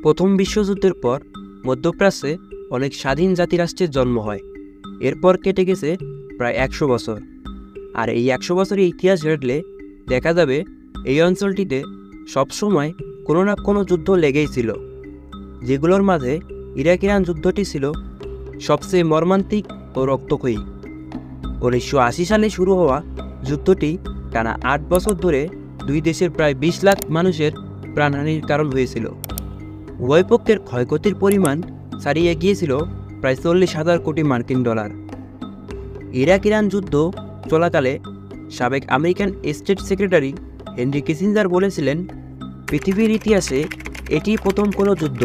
প্রথম বিশ্বযুদ্ধের পর মধ্যপ্রাচ্যে অনেক স্বাধীন জাতিরাষ্ট্রের জন্ম হয়। এরপর কেটে গেছে প্রায় ১০০ বছর। আর এই ১০০ বছরের ইতিহাস ঘাটলে দেখা যাবে এই অঞ্চলটিতে সবসময় কোনো না কোনো যুদ্ধ লেগেই ছিল, যেগুলোর মাঝে ইরাক ইরান যুদ্ধটি ছিল সবচেয়ে মর্মান্তিক ও রক্তক্ষয়ী। ১৯৮০ সালে শুরু হওয়া যুদ্ধটি টানা ৮ বছর ধরে দুই দেশের প্রায় ২০ লাখ মানুষের প্রাণহানির কারণ হয়েছিল। উভয় পক্ষের ক্ষয়ক্ষতির পরিমাণ ছাড়িয়ে গিয়েছিল প্রায় ৪০,০০০ কোটি মার্কিন ডলার। ইরাক ইরান যুদ্ধ চলাকালে সাবেক American state secretary Henry Kissinger বলেছিলেন, পৃথিবীর ইতিহাসে এটিই প্রথম কোনো যুদ্ধ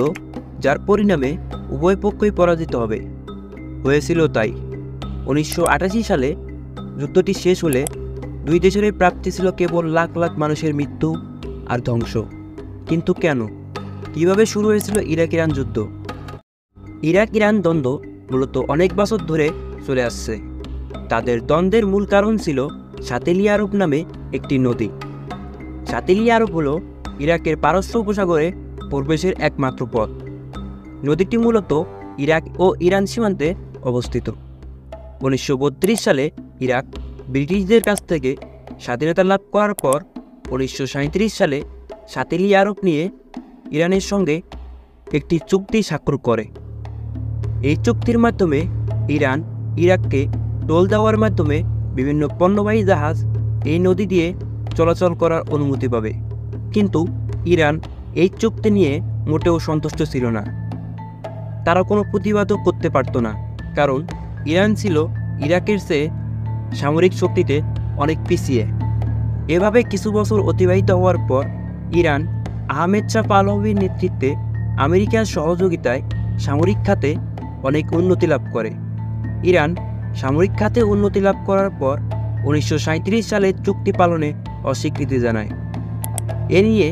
যার পরিণামে উভয় পক্ষই পরাজিত হবে। হয়েছিল তাই। ১৯৮৮ সালে যুদ্ধটি শেষ হলে দুই দেশেরই প্রাপ্তি ছিল কেবল লাখ লাখ মানুষের মৃত্যু আর ধ্বংস। কিন্তু কেন, কিভাবে শুরু হয়েছিল ইরাক ইরান যুদ্ধ? ইরাক ইরান দ্বন্দ্ব মূলত অনেক বছর ধরে চলে আসছে। তাদের দ্বন্দ্বের মূল কারণ ছিল সাতেলি আরব নামে একটি নদী। সাতেলি আরব হলো ইরাকের পারস্য উপসাগরে প্রবেশের একমাত্র পথ। নদীটি মূলত ইরাক ও ইরান সীমান্তে অবস্থিত। ১৯৩২ সালে ইরাক ব্রিটিশদের কাছ থেকে স্বাধীনতা লাভ করার পর ১৯৩৭ সালে সাতেলি আরব নিয়ে ইরানের সঙ্গে একটি চুক্তি স্বাক্ষর করে। এই চুক্তির মাধ্যমে ইরান ইরাককে টোল দেওয়ার মাধ্যমে বিভিন্ন পণ্যবাহী জাহাজ এই নদী দিয়ে চলাচল করার অনুমতি পাবে। কিন্তু ইরান এই চুক্তি নিয়ে মোটেও সন্তুষ্ট ছিল না। তারা কোনো প্রতিবাদও করতে পারত না, কারণ ইরান ছিল ইরাকের চেয়ে সামরিক শক্তিতে অনেক পিছিয়ে। এভাবে কিছু বছর অতিবাহিত হওয়ার পর ইরান আহমেদ শাহ পাহলভির নেতৃত্বে আমেরিকার সহযোগিতায় সামরিক খাতে অনেক উন্নতি লাভ করে। ইরান সামরিক খাতে উন্নতি লাভ করার পর ১৯৩৭ সালে চুক্তি পালনে অস্বীকৃতি জানায়। এ নিয়ে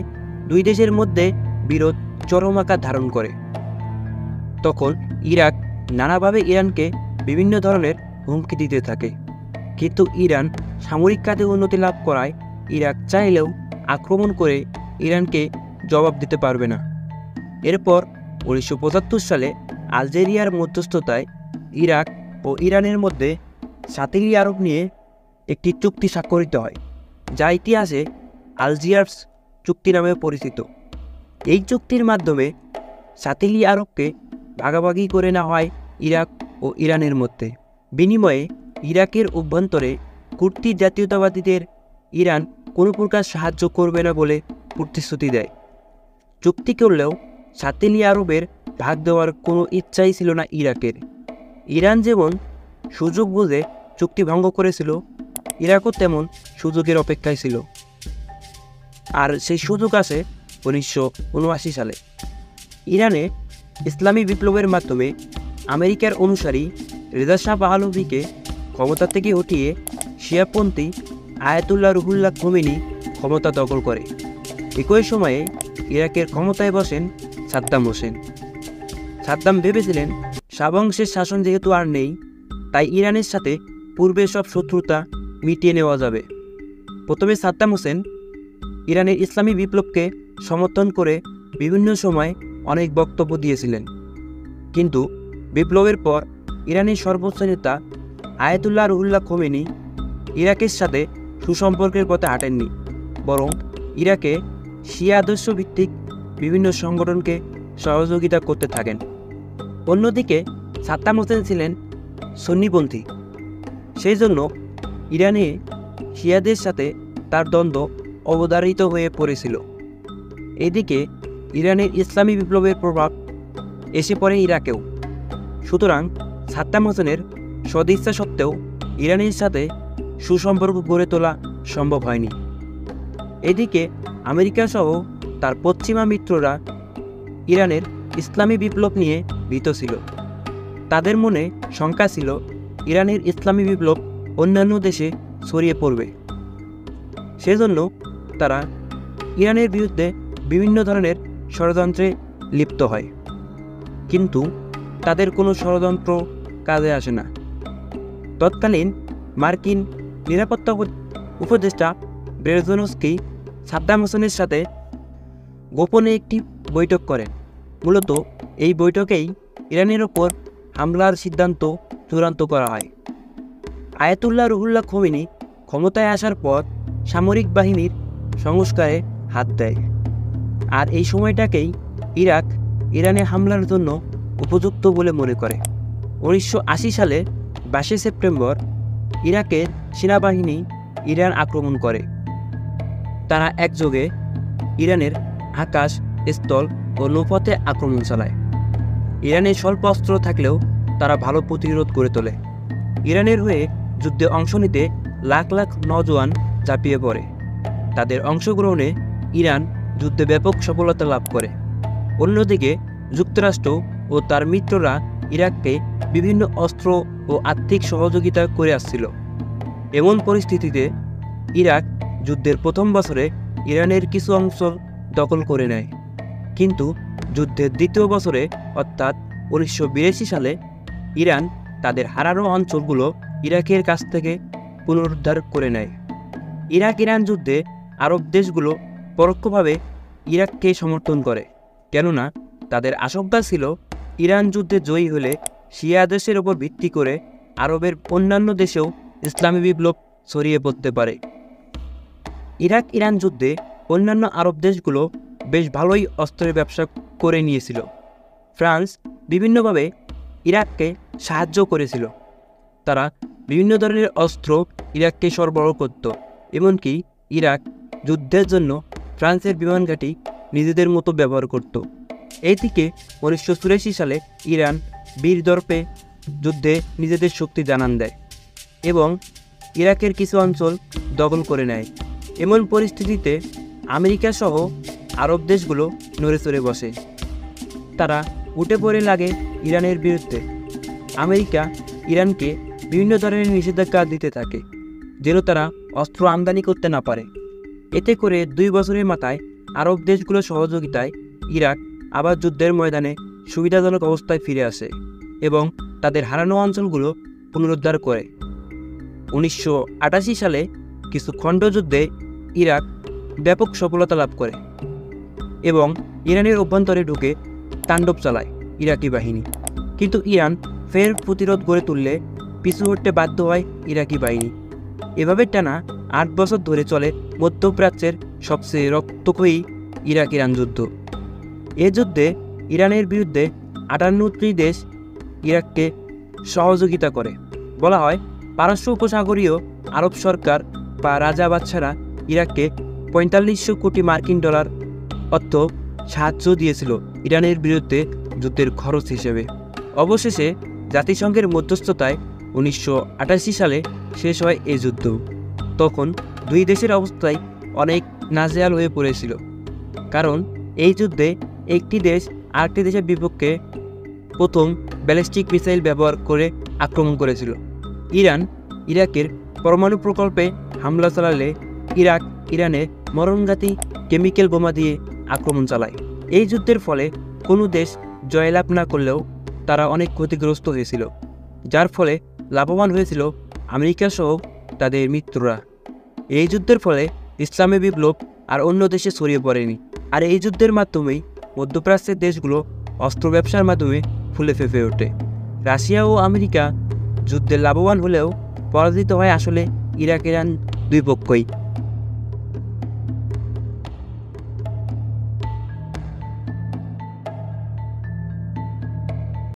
দুই দেশের মধ্যে বিরোধ চরম আকার ধারণ করে। তখন ইরাক নানাভাবে ইরানকে বিভিন্ন ধরনের হুমকি দিতে থাকে, কিন্তু ইরান সামরিক খাতে উন্নতি লাভ করায় ইরাক চাইলেও আক্রমণ করে ইরানকে জবাব দিতে পারবে না। এরপর ১৯৭৫ সালে আলজেরিয়ার মধ্যস্থতায় ইরাক ও ইরানের মধ্যে সাতেলি আরব নিয়ে একটি চুক্তি স্বাক্ষরিত হয়, যা ইতিহাসে আলজিয়ার্স চুক্তি নামে পরিচিত। এই চুক্তির মাধ্যমে সাতেলি আরবকে ভাগাভাগি করে নেওয়া হয় ইরাক ও ইরানের মধ্যে। বিনিময়ে ইরাকের অভ্যন্তরে কুর্দি জাতীয়তাবাদীদের ইরান কোনো প্রকার সাহায্য করবে না বলে প্রতিশ্রুতি দেয়। চুক্তি করলেও সাতেলি আরবের ভাগ দেওয়ার কোনো ইচ্ছাই ছিল না ইরাকের। ইরান যেমন সুযোগ বুঝে চুক্তি ভঙ্গ করেছিল, ইরাকও তেমন সুযোগের অপেক্ষায় ছিল। আর সেই সুযোগ আসে ১৯৭৯ সালে। ইরানে ইসলামী বিপ্লবের মাধ্যমে আমেরিকার অনুসারী রেজা শাহ পাহলভিকে ক্ষমতা থেকে হটিয়ে শিয়াপন্থী আয়াতুল্লাহ রুহুল্লাহ খোমেনি ক্ষমতা দখল করে। একই সময়ে ইরাকের ক্ষমতায় বসেন সাদ্দাম হোসেন। সাদ্দাম ভেবেছিলেন শাহ বংশের শাসন যেহেতু আর নেই, তাই ইরানের সাথে পূর্বের সব শত্রুতা মিটিয়ে নেওয়া যাবে। প্রথমে সাদ্দাম হোসেন ইরানের ইসলামী বিপ্লবকে সমর্থন করে বিভিন্ন সময় অনেক বক্তব্য দিয়েছিলেন, কিন্তু বিপ্লবের পর ইরানের সর্বোচ্চ নেতা আয়াতুল্লাহ রুহুল্লাহ খোমেনি ইরাকের সাথে সুসম্পর্কের পথে হাঁটেননি, বরং ইরাকে শিয়া আদর্শ ভিত্তিক বিভিন্ন সংগঠনকে সহযোগিতা করতে থাকেন। অন্যদিকে সাদ্দাম হোসেন ছিলেন সুন্নিপন্থী, সেই জন্য ইরানে শিয়াদের সাথে তার দ্বন্দ্ব অবধারিত হয়ে পড়েছিল। এদিকে ইরানের ইসলামী বিপ্লবের প্রভাব এসে পড়ে ইরাকেও। সুতরাং সাদ্দাম হোসেনের সদিচ্ছা সত্ত্বেও ইরানের সাথে সুসম্পর্ক গড়ে তোলা সম্ভব হয়নি। এদিকে আমেরিকা সহ তার পশ্চিমা মিত্ররা ইরানের ইসলামী বিপ্লব নিয়ে ভীত ছিল। তাদের মনে শঙ্কা ছিল ইরানের ইসলামী বিপ্লব অন্যান্য দেশে ছড়িয়ে পড়বে। সেজন্য তারা ইরানের বিরুদ্ধে বিভিন্ন ধরনের ষড়যন্ত্রে লিপ্ত হয়, কিন্তু তাদের কোনো ষড়যন্ত্র কাজে আসে না। তৎকালীন মার্কিন নিরাপত্তা উপদেষ্টা ব্রেজনস্কি সাদ্দাম হোসেনের সাথে গোপনে একটি বৈঠক করেন, মূলত এই বৈঠকেই ইরানের ওপর হামলার সিদ্ধান্ত চূড়ান্ত করা হয়। আয়াতুল্লাহ রুহুল্লাহ খোমেনি ক্ষমতায় আসার পর সামরিক বাহিনীর সংস্কারে হাত দেয়, আর এই সময়টাকেই ইরাক ইরানে হামলার জন্য উপযুক্ত বলে মনে করে। 1980 সালে 22 সেপ্টেম্বর ইরাকের সেনাবাহিনী ইরান আক্রমণ করে। তারা একযোগে ইরানের আকাশ, স্থল ও নৌপথে আক্রমণ চালায়। ইরানের স্বল্প অস্ত্র থাকলেও তারা ভালো প্রতিরোধ করে তোলে। ইরানের হয়ে যুদ্ধে অংশ নিতে লাখ লাখ নওজোয়ান ঝাঁপিয়ে পড়ে। তাদের অংশগ্রহণে ইরান যুদ্ধে ব্যাপক সফলতা লাভ করে। অন্যদিকে যুক্তরাষ্ট্র ও তার মিত্ররা ইরাককে বিভিন্ন অস্ত্র ও আর্থিক সহযোগিতা করে আসছিল। এমন পরিস্থিতিতে ইরাক যুদ্ধের প্রথম বছরে ইরানের কিছু অংশ দখল করে নেয়, কিন্তু যুদ্ধের দ্বিতীয় বছরে অর্থাৎ 1982 সালে ইরান তাদের হারানো অঞ্চলগুলো ইরাকের কাছ থেকে পুনরুদ্ধার করে নেয়। ইরাক ইরান যুদ্ধে আরব দেশগুলো পরোক্ষভাবে ইরাককে সমর্থন করে, কেননা তাদের আশঙ্কা ছিল ইরান যুদ্ধে জয়ী হলে শিয়া দেশের ওপর ভিত্তি করে আরবের অন্যান্য দেশেও ইসলামী বিপ্লব ছড়িয়ে পড়তে পারে। ইরাক ইরান যুদ্ধে অন্যান্য আরব দেশগুলো বেশ ভালোই অস্ত্রের ব্যবসা করে নিয়েছিল। ফ্রান্স বিভিন্নভাবে ইরাককে সাহায্য করেছিল। তারা বিভিন্ন ধরনের অস্ত্র ইরাককে সরবরাহ করত, এমনকি ইরাক যুদ্ধের জন্য ফ্রান্সের বিমান ঘাঁটি নিজেদের মতো ব্যবহার করত। এইদিকে 1984 সালে ইরান বীর দর্পে যুদ্ধে নিজেদের শক্তি জানান দেয় এবং ইরাকের কিছু অঞ্চল দখল করে নেয়। এমন পরিস্থিতিতে আমেরিকা সহ আরব দেশগুলো নড়েচড়ে বসে। তারা উঠে পড়ে লাগে ইরানের বিরুদ্ধে। আমেরিকা ইরানকে বিভিন্ন ধরনের নিষেধাজ্ঞা দিতে থাকে, যেন তারা অস্ত্র আমদানি করতে না পারে। এতে করে 2 বছরের মাথায় আরব দেশগুলোর সহযোগিতায় ইরাক আবার যুদ্ধের ময়দানে সুবিধাজনক অবস্থায় ফিরে আসে এবং তাদের হারানো অঞ্চলগুলো পুনরুদ্ধার করে। 1988 সালে কিছু খণ্ডযুদ্ধে ইরাক ব্যাপক সফলতা লাভ করে এবং ইরানের অভ্যন্তরে ঢুকে তাণ্ডব চালায় ইরাকি বাহিনী, কিন্তু ইরান ফের প্রতিরোধ গড়ে তুললে পিছু হটতে বাধ্য হয় ইরাকি বাহিনী। এভাবে টানা 8 বছর ধরে চলে মধ্যপ্রাচ্যের সবচেয়ে রক্তক্ষয়ী ইরাক ইরান যুদ্ধ। এ যুদ্ধে ইরানের বিরুদ্ধে 58টি দেশ ইরাককে সহযোগিতা করে। বলা হয় পারস্য উপসাগরীয় আরব সরকার বা রাজা বাদশারা ইরাককে 4500 কোটি মার্কিন ডলার অর্থ সাহায্য দিয়েছিল ইরানের বিরুদ্ধে যুদ্ধের খরচ হিসেবে। অবশেষে জাতিসংঘের মধ্যস্থতায় 1988 সালে শেষ হয় এই যুদ্ধ। তখন 2 দেশের অবস্থায় অনেক নাজেহাল হয়ে পড়েছিল, কারণ এই যুদ্ধে একটি দেশ আরেকটি দেশের বিপক্ষে প্রথম ব্যালিস্টিক মিসাইল ব্যবহার করে আক্রমণ করেছিল। ইরান ইরাকের পরমাণু প্রকল্পে হামলা চালালে ইরাক ইরানে মরণঘাতী কেমিক্যাল বোমা দিয়ে আক্রমণ চালায়। এই যুদ্ধের ফলে কোনো দেশ জয়লাভ না করলেও তারা অনেক ক্ষতিগ্রস্ত হয়েছিল, যার ফলে লাভবান হয়েছিল আমেরিকা সহ তাদের মিত্ররা। এই যুদ্ধের ফলে ইসলামী বিপ্লব আর অন্য দেশে ছড়িয়ে পড়েনি, আর এই যুদ্ধের মাধ্যমেই মধ্যপ্রাচ্যের দেশগুলো অস্ত্র ব্যবসার মাধ্যমে ফুলে ফেঁপে ওঠে। রাশিয়া ও আমেরিকা যুদ্ধে লাভবান হলেও পরাজিত হয় আসলে ইরাক ইরান 2 পক্ষই।